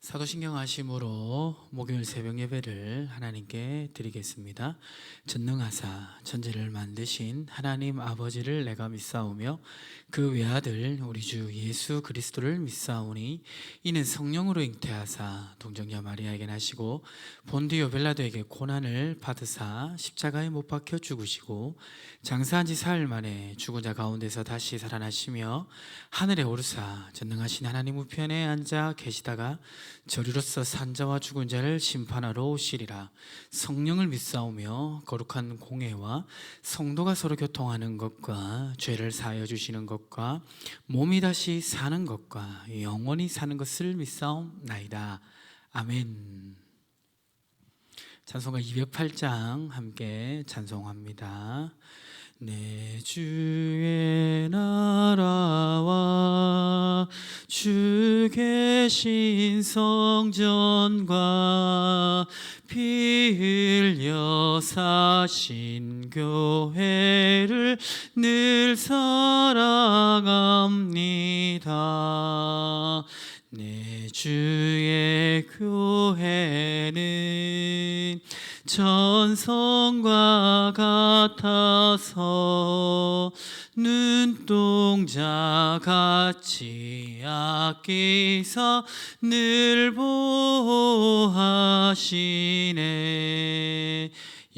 사도신경 하심으로 목요일 새벽 예배를 하나님께 드리겠습니다. 전능하사 천지를 만드신 하나님 아버지를 내가 믿사오며 그 외아들 우리 주 예수 그리스도를 믿사오니 이는 성령으로 잉태하사 동정녀 마리아에게 나시고 본디오 빌라도에게 고난을 받으사 십자가에 못 박혀 죽으시고 장사한 지 사흘 만에 죽은 자 가운데서 다시 살아나시며 하늘에 오르사 전능하신 하나님 우편에 앉아 계시다가 저리로서 산자와 죽은 자를 심판하러 오시리라. 성령을 믿사오며 거룩한 공회와 성도가 서로 교통하는 것과 죄를 사하여 주시는 것과 몸이 다시 사는 것과 영원히 사는 것을 믿사옵나이다. 아멘. 찬송가 208장 함께 찬송합니다. 내 주의 나라와 주 계신 성전과 피 흘려 사신 교회를 늘 사랑합니다. 내 주의 교회는 전성과 같아서 눈동자 같이 아끼사 늘 보호하시네.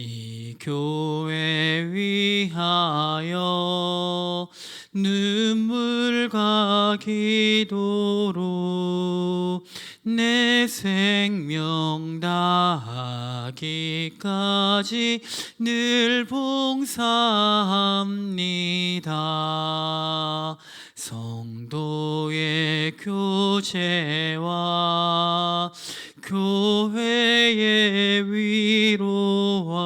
이 교회 위하여 눈물과 기도로 내 생명 다하기까지 늘 봉사합니다. 성도의 교제와 교회의 위로와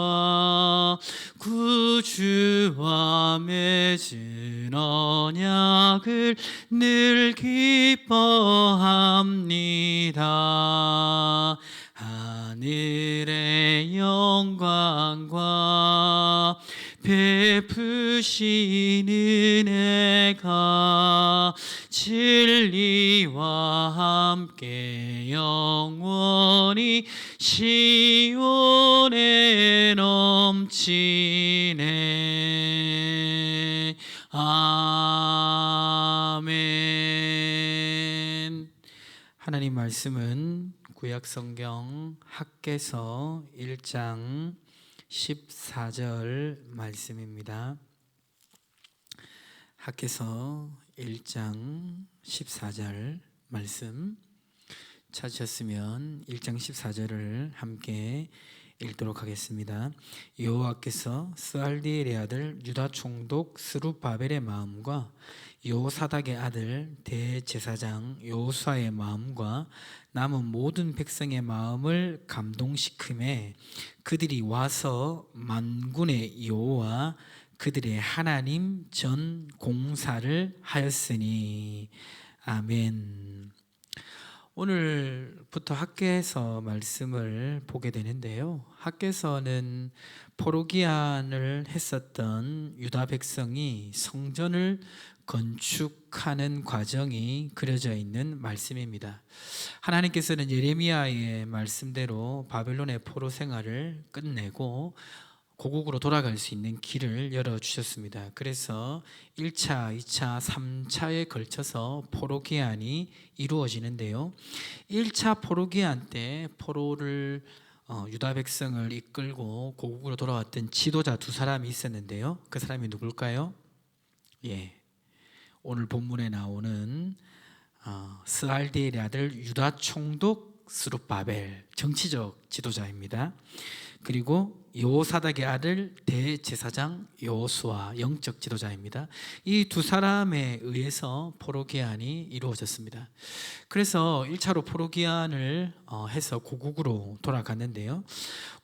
구주와 맺은 언약을 늘 기뻐합니다. 하늘의 영광과 베푸신 은혜가 진리와 함께 영원히 시온에 넘치네. 아멘. 하나님 말씀은 구약성경 학개서 1장 14절 말씀입니다. 학개서 1장 14절 말씀 찾으셨으면 1장 14절을 함께 읽도록 하겠습니다. 여호와께서 스알디엘의 아들 유다 총독 스룹바벨의 마음과 요사닥의 아들 대제사장 요수아의 마음과 남은 모든 백성의 마음을 감동시킴에 그들이 와서 만군의 여호와 그들의 하나님 전 공사를 하였으니. 아멘. 오늘부터 학개서 말씀을 보게 되는데요. 학개서는 포로기한을 했었던 유다 백성이 성전을 건축하는 과정이 그려져 있는 말씀입니다. 하나님께서는 예레미야의 말씀대로 바벨론의 포로 생활을 끝내고 고국으로 돌아갈 수 있는 길을 열어주셨습니다. 그래서 1차, 2차, 3차에 걸쳐서 포로기한이 이루어지는데요. 1차 포로기한 때 포로를 유다 백성을 이끌고 고국으로 돌아왔던 지도자 두 사람이 있었는데요. 그 사람이 누굴까요? 오늘 본문에 나오는 스알디엘의 아들 유다 총독 스룹바벨, 정치적 지도자입니다. 그리고 요사닥의 아들 대제사장 요수아, 영적 지도자입니다. 이 두 사람에 의해서 포로기한이 이루어졌습니다. 그래서 1차로 포로기한을 해서 고국으로 돌아갔는데요.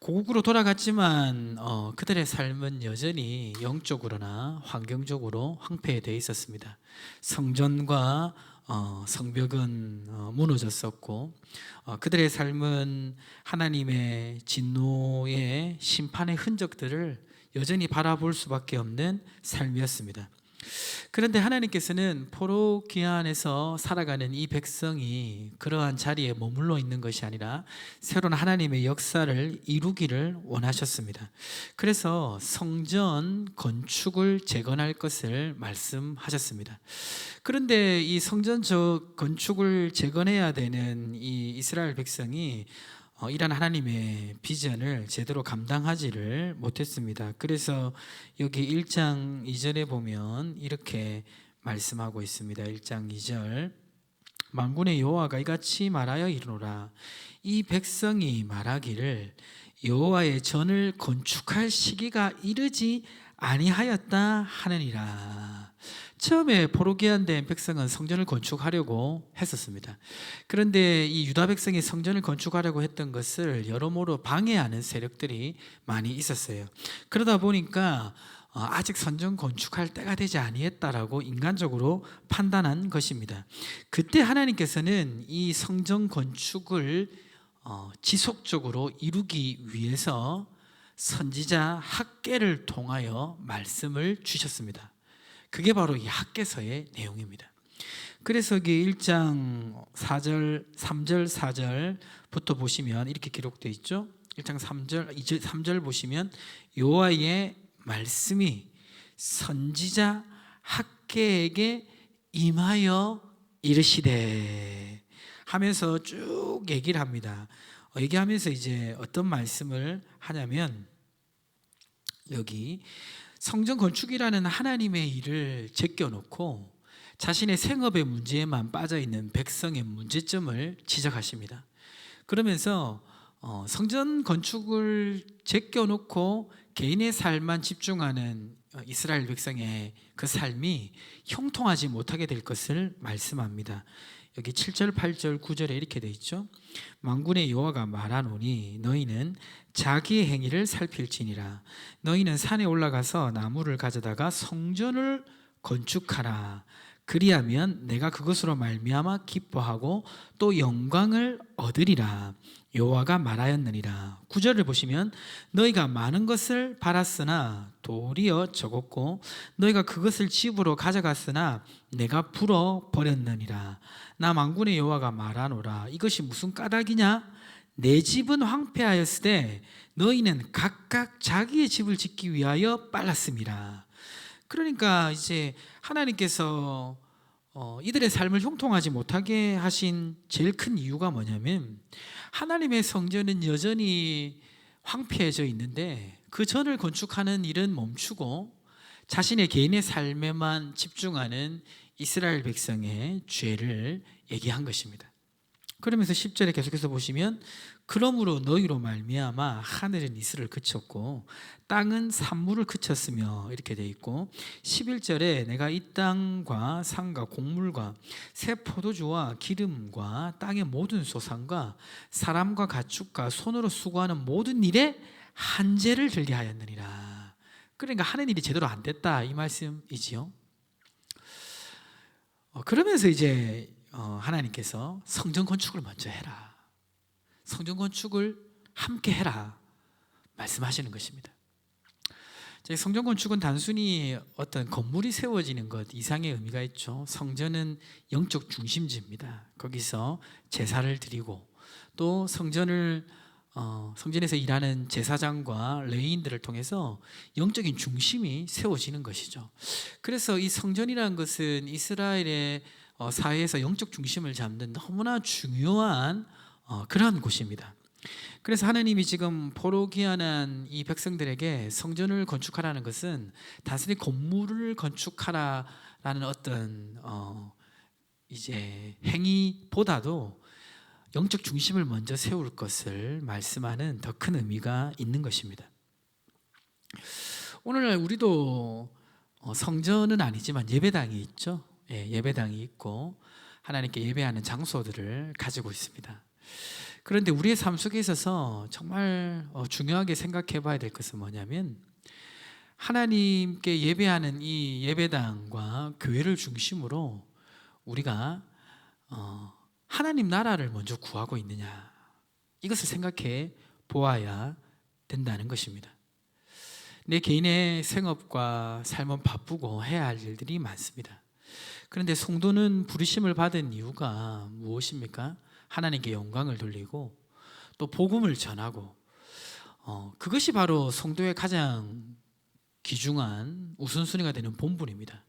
고국으로 돌아갔지만 그들의 삶은 여전히 영적으로나 환경적으로 황폐되어 있었습니다. 성전과 성벽은 무너졌었고 그들의 삶은 하나님의 진노의 심판의 흔적들을 여전히 바라볼 수밖에 없는 삶이었습니다. 그런데 하나님께서는 포로기안에서 살아가는 이 백성이 그러한 자리에 머물러 있는 것이 아니라 새로운 하나님의 역사를 이루기를 원하셨습니다. 그래서 성전 건축을 재건할 것을 말씀하셨습니다. 그런데 이 성전 건축을 재건해야 되는 이 이스라엘 백성이 이런 하나님의 비전을 제대로 감당하지를 못했습니다. 그래서 여기 1장 2절에 보면 이렇게 말씀하고 있습니다. 1장 2절, 만군의 여호와가 이같이 말하여 이르노라. 이 백성이 말하기를 여호와의 전을 건축할 시기가 이르지 아니하였다 하느니라. 처음에 포로기한 된 백성은 성전을 건축하려고 했었습니다. 그런데 이 유다 백성이 성전을 건축하려고 했던 것을 여러모로 방해하는 세력들이 많이 있었어요. 그러다 보니까 아직 성전 건축할 때가 되지 아니했다라고 인간적으로 판단한 것입니다. 그때 하나님께서는 이 성전 건축을 지속적으로 이루기 위해서 선지자 학개를 통하여 말씀을 주셨습니다. 그게 바로 이 학개서의 내용입니다. 그래서 여기 1장 4절, 3절, 4절부터 보시면 이렇게 기록되어 있죠. 1장 3절, 2절, 3절 보시면 여호와의 말씀이 선지자 학개에게 임하여 이르시되 하면서 쭉 얘기를 합니다. 얘기하면서 이제 어떤 말씀을 하냐면 여기 성전 건축이라는 하나님의 일을 제껴놓고 자신의 생업의 문제에만 빠져있는 백성의 문제점을 지적하십니다. 그러면서 성전 건축을 제껴놓고 개인의 삶만 집중하는 이스라엘 백성의 그 삶이 형통하지 못하게 될 것을 말씀합니다. 여기 7절, 8절, 9절에 이렇게 되어 있죠. 만군의 여호와가 말하노니 너희는 자기의 행위를 살필지니라. 너희는 산에 올라가서 나무를 가져다가 성전을 건축하라. 그리하면 내가 그것으로 말미암아 기뻐하고 또 영광을 얻으리라. 여호와가 말하였느니라. 9절을 보시면 너희가 많은 것을 팔았으나 도리어 적었고 너희가 그것을 집으로 가져갔으나 내가 불어 버렸느니라. 나 만군의 여호와가 말하노라. 이것이 무슨 까닭이냐? 내 집은 황폐하였으되 너희는 각각 자기의 집을 짓기 위하여 빨랐습니다. 그러니까 이제 하나님께서 이들의 삶을 형통하지 못하게 하신 제일 큰 이유가 뭐냐면 하나님의 성전은 여전히 황폐해져 있는데 그 전을 건축하는 일은 멈추고 자신의 개인의 삶에만 집중하는 이스라엘 백성의 죄를 얘기한 것입니다. 그러면서 10절에 계속해서 보시면 그러므로 너희로 말미암아 하늘은 이슬을 그쳤고 땅은 산물을 그쳤으며 이렇게 돼 있고 11절에 내가 이 땅과 산과 곡물과 새 포도주와 기름과 땅의 모든 소산과 사람과 가축과 손으로 수고하는 모든 일에 한재를 들게 하였느니라. 그러니까 하는 일이 제대로 안 됐다 이 말씀이지요. 그러면서 이제 하나님께서 성전 건축을 먼저 해라. 성전 건축을 함께 해라. 말씀하시는 것입니다. 성전 건축은 단순히 어떤 건물이 세워지는 것 이상의 의미가 있죠. 성전은 영적 중심지입니다. 거기서 제사를 드리고 또 성전에서 일하는 제사장과 레위인들을 통해서 영적인 중심이 세워지는 것이죠. 그래서 이 성전이라는 것은 이스라엘의 사회에서 영적 중심을 잡는 너무나 중요한 그런 곳입니다. 그래서 하나님이 지금 포로기한한 이 백성들에게 성전을 건축하라는 것은 단순히 건물을 건축하라라는 어떤 이제 행위보다도 영적 중심을 먼저 세울 것을 말씀하는 더 큰 의미가 있는 것입니다. 오늘날 우리도 성전은 아니지만 예배당이 있죠. 예배당이 있고 하나님께 예배하는 장소들을 가지고 있습니다. 그런데 우리의 삶 속에 있어서 정말 중요하게 생각해 봐야 될 것은 뭐냐면 하나님께 예배하는 이 예배당과 교회를 중심으로 우리가 하나님 나라를 먼저 구하고 있느냐 이것을 생각해 보아야 된다는 것입니다. 내 개인의 생업과 삶은 바쁘고 해야 할 일들이 많습니다. 그런데 성도는 부르심을 받은 이유가 무엇입니까? 하나님께 영광을 돌리고 또 복음을 전하고 그것이 바로 성도의 가장 귀중한 우선순위가 되는 본분입니다.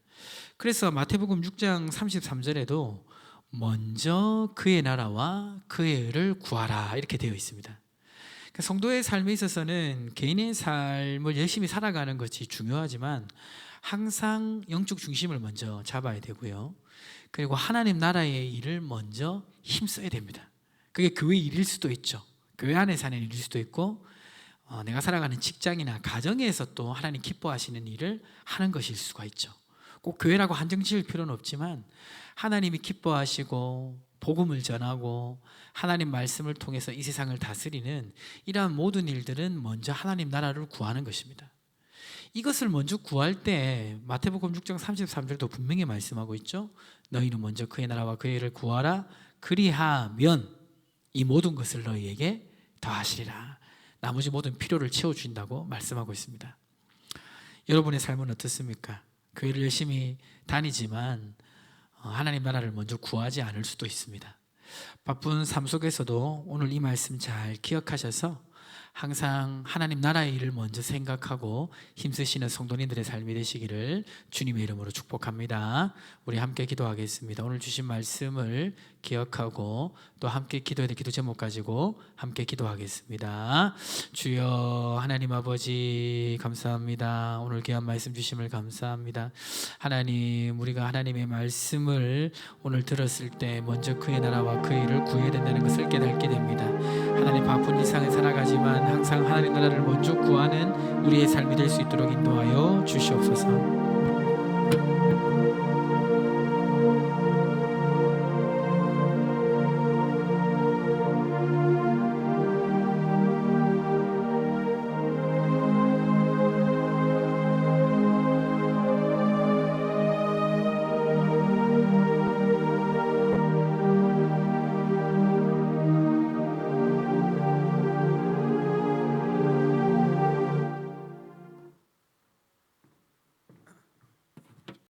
그래서 마태복음 6장 33절에도 먼저 그의 나라와 그의 의를 구하라 이렇게 되어 있습니다. 그러니까 성도의 삶에 있어서는 개인의 삶을 열심히 살아가는 것이 중요하지만 항상 영적 중심을 먼저 잡아야 되고요. 그리고 하나님 나라의 일을 먼저 힘써야 됩니다. 그게 교회 일일 수도 있죠. 교회 안에 사는 일일 수도 있고 내가 살아가는 직장이나 가정에서 또 하나님 기뻐하시는 일을 하는 것일 수가 있죠. 꼭 교회라고 한정 지을 필요는 없지만 하나님이 기뻐하시고 복음을 전하고 하나님 말씀을 통해서 이 세상을 다스리는 이러한 모든 일들은 먼저 하나님 나라를 구하는 것입니다. 이것을 먼저 구할 때 마태복음 6장 33절도 분명히 말씀하고 있죠. 너희는 먼저 그의 나라와 그의 일을 구하라. 그리하면 이 모든 것을 너희에게 더하시리라. 나머지 모든 필요를 채워준다고 말씀하고 있습니다. 여러분의 삶은 어떻습니까? 교회를 열심히 다니지만 하나님 나라를 먼저 구하지 않을 수도 있습니다. 바쁜 삶 속에서도 오늘 이 말씀 잘 기억하셔서 항상 하나님 나라의 일을 먼저 생각하고 힘쓰시는 성도님들의 삶이 되시기를 주님의 이름으로 축복합니다. 우리 함께 기도하겠습니다. 오늘 주신 말씀을 기억하고 또 함께 기도해야 될 기도 제목 가지고 함께 기도하겠습니다. 주여 하나님 아버지 감사합니다. 오늘 귀한 말씀 주심을 감사합니다. 하나님, 우리가 하나님의 말씀을 오늘 들었을 때 먼저 그의 나라와 그의 일을 구해야 된다는 것을 깨닫게 됩니다. 하나님, 바쁜 일상을 살아가지만 항상 하나님 나라를 먼저 구하는 우리의 삶이 될 수 있도록 인도하여 주시옵소서.